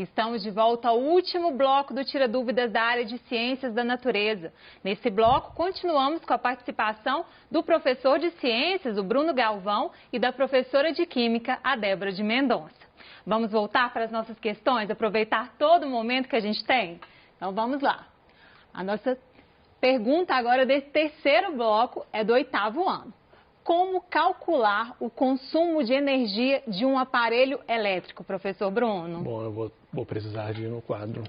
Estamos de volta ao último bloco do Tira Dúvidas da área de Ciências da Natureza. Nesse bloco, continuamos com a participação do professor de Ciências, o Bruno Galvão, e da professora de Química, a Débora de Mendonça. Vamos voltar para as nossas questões, aproveitar todo o momento que a gente tem? Então vamos lá. A nossa pergunta agora desse terceiro bloco é do 8º ano. Como calcular o consumo de energia de um aparelho elétrico, professor Bruno? Bom, eu vou precisar de ir no quadro.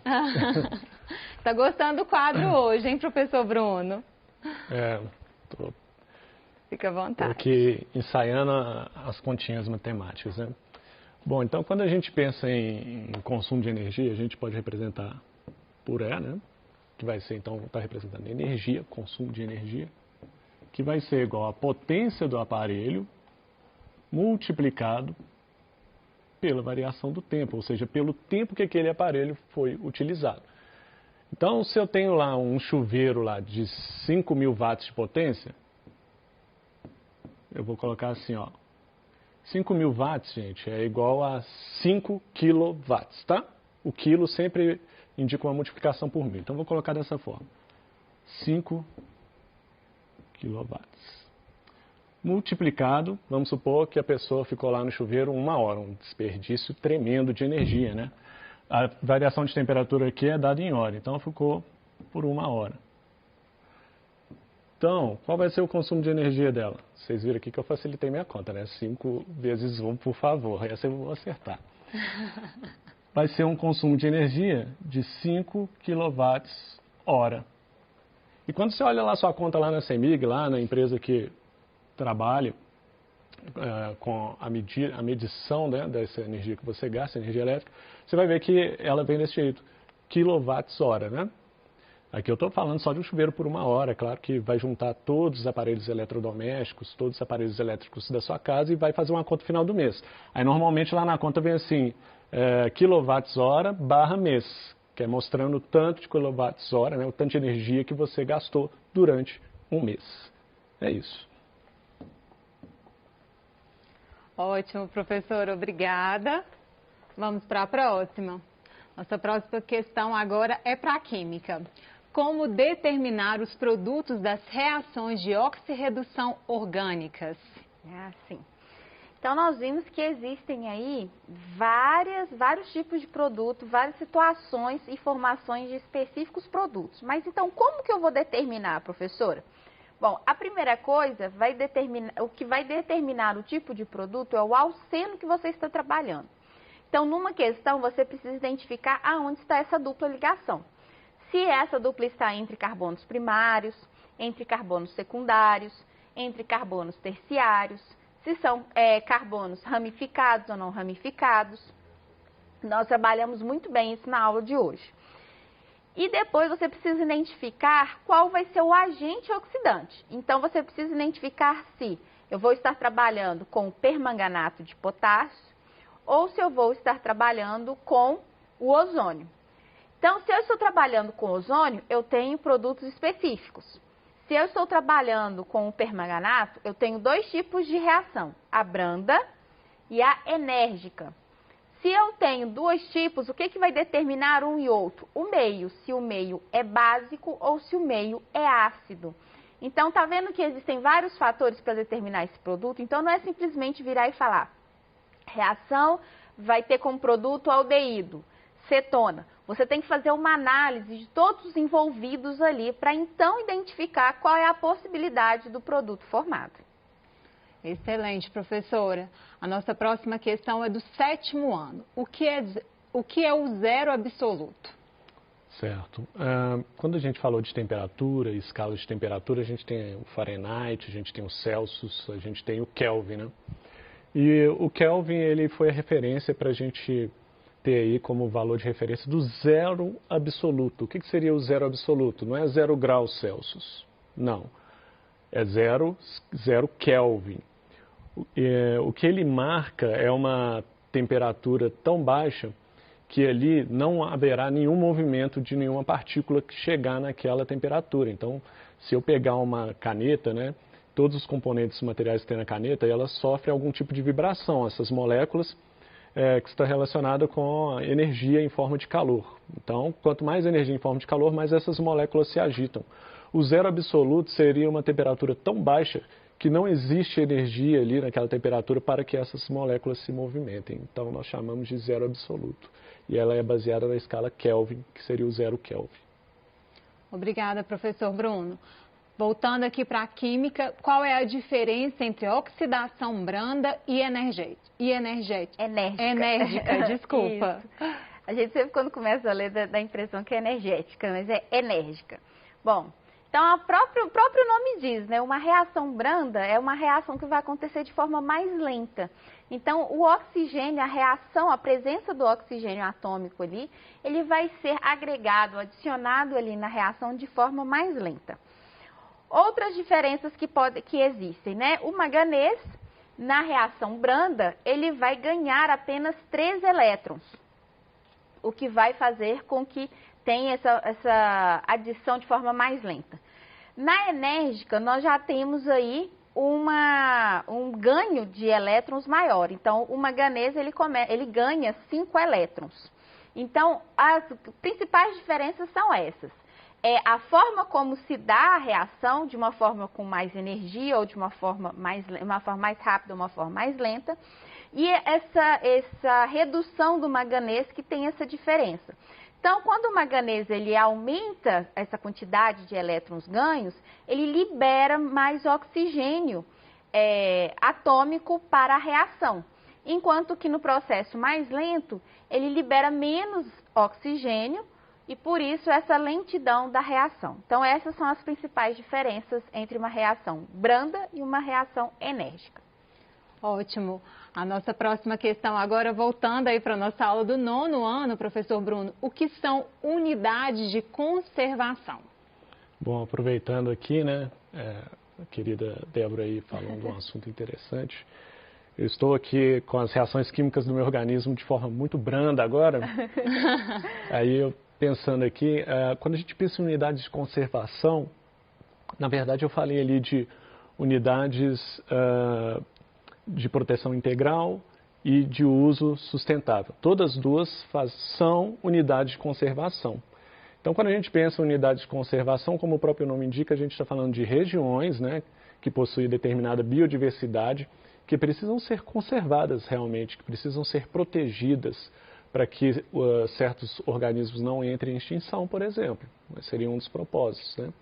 Está gostando do quadro hoje, hein, professor Bruno? Fica à vontade. Estou aqui ensaiando as continhas matemáticas, né? Bom, então quando a gente pensa em consumo de energia, a gente pode representar por E, né? Que vai ser, então, está representando energia, consumo de energia, que vai ser igual à potência do aparelho multiplicado pela variação do tempo, ou seja, pelo tempo que aquele aparelho foi utilizado. Então, se eu tenho lá um chuveiro lá de 5.000 watts de potência, eu vou colocar assim, ó, 5.000 watts, gente, é igual a 5 quilowatts, tá? O quilo sempre indica uma multiplicação por 1000, então vou colocar dessa forma, 5 quilowatts. Multiplicado, vamos supor que a pessoa ficou lá no chuveiro 1 hora, um desperdício tremendo de energia, né? A variação de temperatura aqui é dada em hora, então ficou por 1 hora. Então, qual vai ser o consumo de energia dela? Vocês viram aqui que eu facilitei minha conta, né? 5 vezes 1, por favor, essa eu vou acertar. Vai ser um consumo de energia de 5 quilowatts hora. E quando você olha lá sua conta lá na CEMIG, lá na empresa que trabalha com a medição, né, dessa energia que você gasta, energia elétrica, você vai ver que ela vem desse jeito, quilowatts hora, né? Aqui eu estou falando só de um chuveiro por 1 hora, claro que vai juntar todos os aparelhos eletrodomésticos, todos os aparelhos elétricos da sua casa e vai fazer uma conta final do mês. Aí normalmente lá na conta vem assim, quilowatts hora barra mês, que é mostrando o tanto de quilowatts hora, né, o tanto de energia que você gastou durante um mês. É isso. Ótimo, professor, obrigada. Vamos para a próxima. Nossa próxima questão agora é para a química. Como determinar os produtos das reações de oxirredução orgânicas? É assim. Então, nós vimos que existem aí vários tipos de produto, várias situações e formações de específicos produtos. Mas, então, como que eu vou determinar, professora? Bom, a primeira coisa, o que vai determinar o tipo de produto é o alceno que você está trabalhando. Então, numa questão, você precisa identificar aonde está essa dupla ligação. Se essa dupla está entre carbonos primários, entre carbonos secundários, entre carbonos terciários, se são carbonos ramificados ou não ramificados. Nós trabalhamos muito bem isso na aula de hoje. E depois você precisa identificar qual vai ser o agente oxidante. Então, você precisa identificar se eu vou estar trabalhando com permanganato de potássio ou se eu vou estar trabalhando com o ozônio. Então, se eu estou trabalhando com ozônio, eu tenho produtos específicos. Se eu estou trabalhando com o permanganato, eu tenho 2 tipos de reação, a branda e a enérgica. Se eu tenho 2 tipos, o que vai determinar um e outro? O meio, se o meio é básico ou se o meio é ácido. Então, tá vendo que existem vários fatores para determinar esse produto? Então, não é simplesmente virar e falar, reação vai ter como produto aldeído, cetona. Você tem que fazer uma análise de todos os envolvidos ali para então identificar qual é a possibilidade do produto formado. Excelente, professora. A nossa próxima questão é do 7º ano. O que é o zero absoluto? Certo. Quando a gente falou de temperatura, escala de temperatura, a gente tem o Fahrenheit, a gente tem o Celsius, a gente tem o Kelvin, né? E o Kelvin, ele foi a referência para a gente ter aí como valor de referência do zero absoluto. O que seria o zero absoluto? Não é 0 graus Celsius, não. É zero Kelvin. O que ele marca é uma temperatura tão baixa que ali não haverá nenhum movimento de nenhuma partícula que chegar naquela temperatura. Então, se eu pegar uma caneta, né, todos os componentes materiais que tem na caneta, elas sofrem algum tipo de vibração. Essas moléculas, que está relacionada com a energia em forma de calor. Então, quanto mais energia em forma de calor, mais essas moléculas se agitam. O zero absoluto seria uma temperatura tão baixa que não existe energia ali naquela temperatura para que essas moléculas se movimentem. Então, nós chamamos de zero absoluto. E ela é baseada na escala Kelvin, que seria o zero Kelvin. Obrigada, professor Bruno. Voltando aqui para a química, qual é a diferença entre oxidação branda e enérgica? Enérgica, desculpa. A gente sempre quando começa a ler dá a impressão que é energética, mas é enérgica. Bom, então o próprio nome diz, né? Uma reação branda é uma reação que vai acontecer de forma mais lenta. Então o oxigênio, a presença do oxigênio atômico ali, ele vai ser agregado, adicionado ali na reação de forma mais lenta. Outras diferenças que existem, né? O manganês, na reação branda, ele vai ganhar apenas 3 elétrons, o que vai fazer com que tenha essa adição de forma mais lenta. Na enérgica, nós já temos aí um ganho de elétrons maior. Então, o manganês, ele ganha 5 elétrons. Então, as principais diferenças são essas. É a forma como se dá a reação, de uma forma com mais energia ou de uma forma mais rápida ou uma forma mais lenta, e essa redução do manganês que tem essa diferença. Então, quando o manganês ele aumenta essa quantidade de elétrons ganhos, ele libera mais oxigênio atômico para a reação, enquanto que no processo mais lento, ele libera menos oxigênio, e por isso essa lentidão da reação. Então essas são as principais diferenças entre uma reação branda e uma reação enérgica. Ótimo. A nossa próxima questão agora, voltando aí para a nossa aula do 9º ano, professor Bruno, o que são unidades de conservação? Bom, aproveitando aqui, né, a querida Débora aí falando de um assunto interessante. Eu estou aqui com as reações químicas do meu organismo de forma muito branda agora. Aí eu pensando aqui, quando a gente pensa em unidades de conservação, na verdade eu falei ali de unidades de proteção integral e de uso sustentável. Todas duas são unidades de conservação. Então, quando a gente pensa em unidades de conservação, como o próprio nome indica, a gente está falando de regiões, né, que possuem determinada biodiversidade, que precisam ser conservadas realmente, que precisam ser protegidas, para que certos organismos não entrem em extinção, por exemplo. Seria um dos propósitos, né?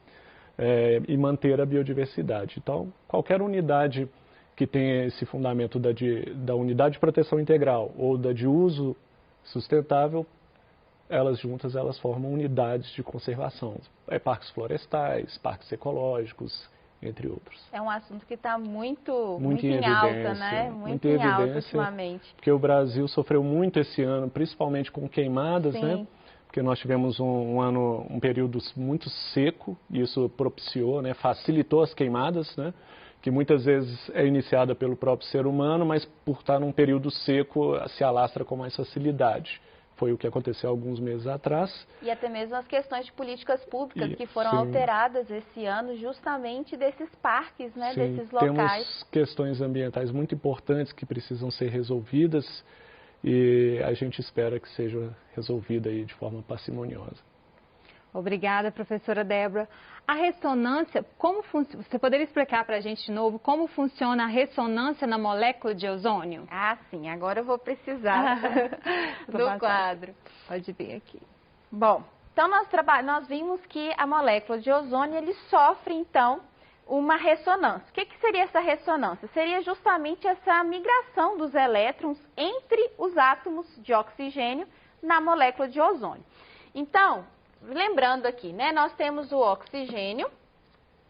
E manter a biodiversidade. Então, qualquer unidade que tenha esse fundamento da unidade de proteção integral ou da de uso sustentável, elas juntas formam unidades de conservação. Parques florestais, parques ecológicos, entre outros. É um assunto que está muito em alta, né? Muito em alta ultimamente. Porque o Brasil sofreu muito esse ano, principalmente com queimadas, Sim. né? Porque nós tivemos um período muito seco, e isso propiciou, né? Facilitou as queimadas, né? Que muitas vezes é iniciada pelo próprio ser humano, mas por estar num período seco se alastra com mais facilidade. Foi o que aconteceu alguns meses atrás. E até mesmo as questões de políticas públicas que foram alteradas esse ano justamente desses parques, né, desses locais. Temos questões ambientais muito importantes que precisam ser resolvidas e a gente espera que seja resolvida aí de forma parcimoniosa. Obrigada, professora Débora. A ressonância, você poderia explicar para a gente de novo como funciona a ressonância na molécula de ozônio? Ah, sim. Agora eu vou precisar do quadro. Pode vir aqui. Bom, então nós vimos que a molécula de ozônio ele sofre, então, uma ressonância. O que seria essa ressonância? Seria justamente essa migração dos elétrons entre os átomos de oxigênio na molécula de ozônio. Então, lembrando aqui, né, nós temos o oxigênio,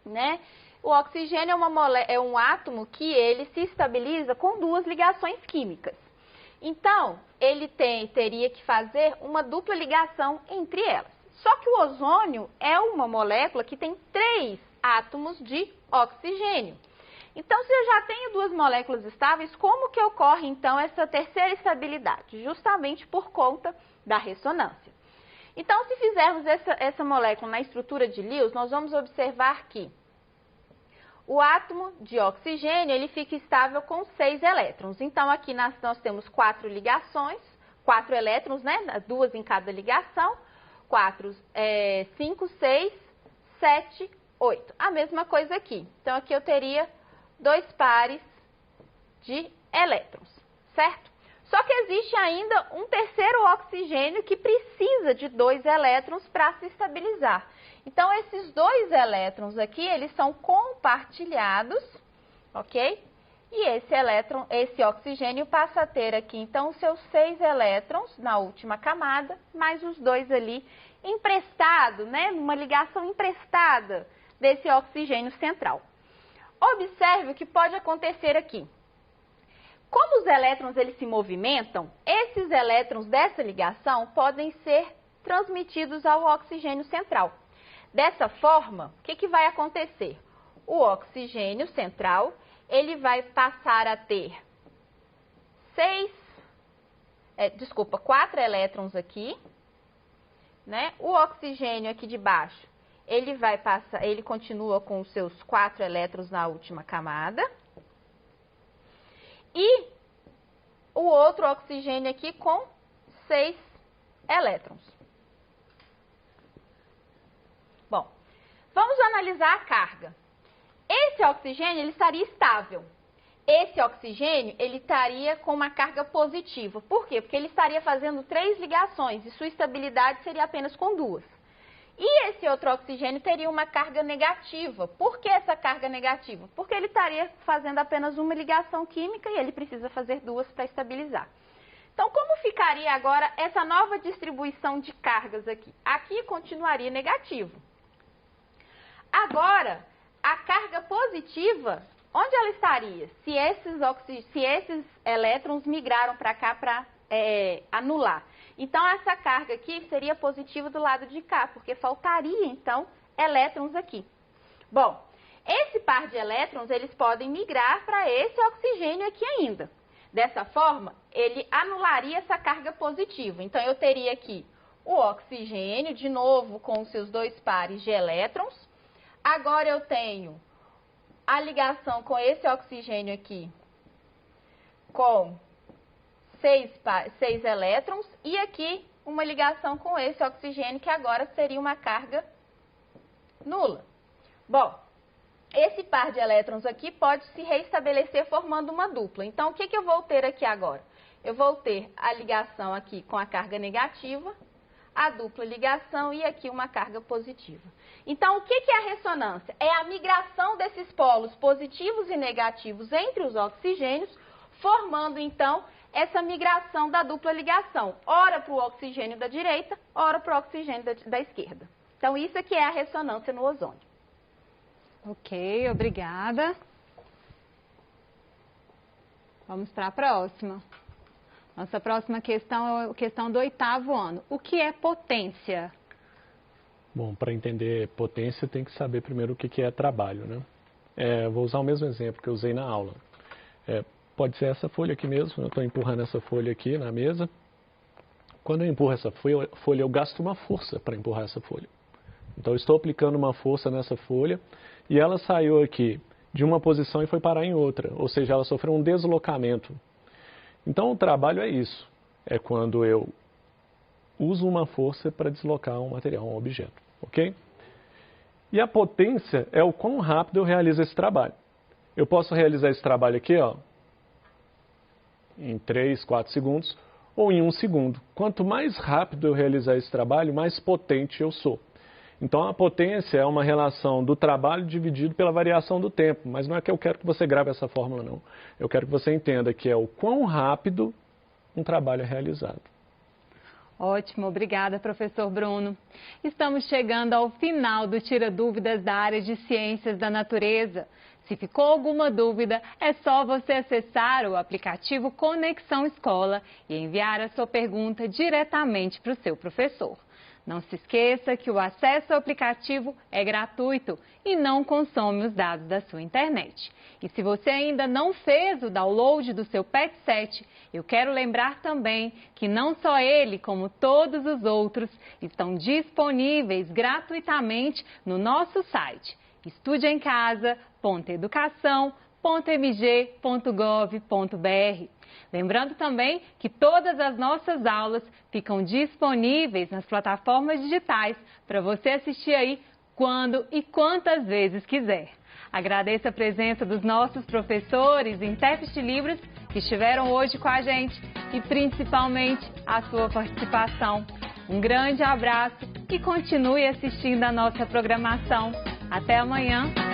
né? O oxigênio é um átomo que ele se estabiliza com 2 ligações químicas. Então, ele teria que fazer uma dupla ligação entre elas. Só que o ozônio é uma molécula que tem 3 átomos de oxigênio. Então, se eu já tenho 2 moléculas estáveis, como que ocorre, então, essa terceira estabilidade? Justamente por conta da ressonância. Então, se fizermos essa molécula na estrutura de Lewis, nós vamos observar que O átomo de oxigênio, ele fica estável com 6 elétrons. Então, aqui nós temos 4 ligações, 4 elétrons, né? 2 em cada ligação. 4, 5, 6, 7, 8. A mesma coisa aqui. Então, aqui eu teria 2 pares de elétrons, certo? Só que existe ainda um terceiro oxigênio que precisa de 2 elétrons para se estabilizar. Então, esses 2 elétrons aqui, eles são compartilhados, ok? E esse oxigênio passa a ter aqui, então, os seus 6 elétrons na última camada, mais os 2 ali emprestados, né? Uma ligação emprestada desse oxigênio central. Observe o que pode acontecer aqui. Como os elétrons eles se movimentam, esses elétrons dessa ligação podem ser transmitidos ao oxigênio central. Dessa forma, o que vai acontecer? O oxigênio central, ele vai passar a ter 4 elétrons aqui, né? O oxigênio aqui de baixo, ele continua com os seus 4 elétrons na última camada. E o outro oxigênio aqui com 6 elétrons. Bom, vamos analisar a carga. Esse oxigênio, ele estaria estável. Esse oxigênio, ele estaria com uma carga positiva. Por quê? Porque ele estaria fazendo 3 ligações e sua estabilidade seria apenas com 2. E esse outro oxigênio teria uma carga negativa. Por que essa carga negativa? Porque ele estaria fazendo apenas uma ligação química e ele precisa fazer 2 para estabilizar. Então, como ficaria agora essa nova distribuição de cargas aqui? Aqui continuaria negativo. Agora, a carga positiva, onde ela estaria? Se esses elétrons migraram para cá para anular. Então, essa carga aqui seria positiva do lado de cá, porque faltaria, então, elétrons aqui. Bom, esse par de elétrons, eles podem migrar para esse oxigênio aqui ainda. Dessa forma, ele anularia essa carga positiva. Então, eu teria aqui o oxigênio, de novo, com os seus 2 pares de elétrons. Agora, eu tenho a ligação com esse oxigênio aqui, com 6 elétrons, e aqui uma ligação com esse oxigênio, que agora seria uma carga nula. Bom, esse par de elétrons aqui pode se reestabelecer formando uma dupla. Então, o que eu vou ter aqui agora? Eu vou ter a ligação aqui com a carga negativa, a dupla ligação e aqui uma carga positiva. Então, o que é a ressonância? É a migração desses polos positivos e negativos entre os oxigênios, formando, então, essa migração da dupla ligação, ora para o oxigênio da direita, ora para o oxigênio da esquerda. Então, isso aqui é a ressonância no ozônio. Ok, obrigada. Vamos para a próxima. Nossa próxima questão é a questão do 8º ano. O que é potência? Bom, para entender potência tem que saber primeiro o que é trabalho, né? Vou usar o mesmo exemplo que eu usei na aula. Pode ser essa folha aqui mesmo, eu estou empurrando essa folha aqui na mesa. Quando eu empurro essa folha, eu gasto uma força para empurrar essa folha. Então, eu estou aplicando uma força nessa folha e ela saiu aqui de uma posição e foi parar em outra, ou seja, ela sofreu um deslocamento. Então, o trabalho é isso, é quando eu uso uma força para deslocar um material, um objeto, ok? E a potência é o quão rápido eu realizo esse trabalho. Eu posso realizar esse trabalho aqui, ó, em 3, 4 segundos ou em 1 segundo. Quanto mais rápido eu realizar esse trabalho, mais potente eu sou. Então, a potência é uma relação do trabalho dividido pela variação do tempo, mas não é que eu quero que você grave essa fórmula, não. Eu quero que você entenda que é o quão rápido um trabalho é realizado. Ótimo, obrigada, professor Bruno. Estamos chegando ao final do Tira Dúvidas da área de Ciências da Natureza. Se ficou alguma dúvida, é só você acessar o aplicativo Conexão Escola e enviar a sua pergunta diretamente para o seu professor. Não se esqueça que o acesso ao aplicativo é gratuito e não consome os dados da sua internet. E se você ainda não fez o download do seu PET-7, eu quero lembrar também que não só ele, como todos os outros, estão disponíveis gratuitamente no nosso site estudeemcasa.com.br. www.educação.mg.gov.br. Lembrando também que todas as nossas aulas ficam disponíveis nas plataformas digitais para você assistir aí quando e quantas vezes quiser. Agradeço a presença dos nossos professores e intérpretes de Libras que estiveram hoje com a gente e principalmente a sua participação. Um grande abraço e continue assistindo a nossa programação. Até amanhã!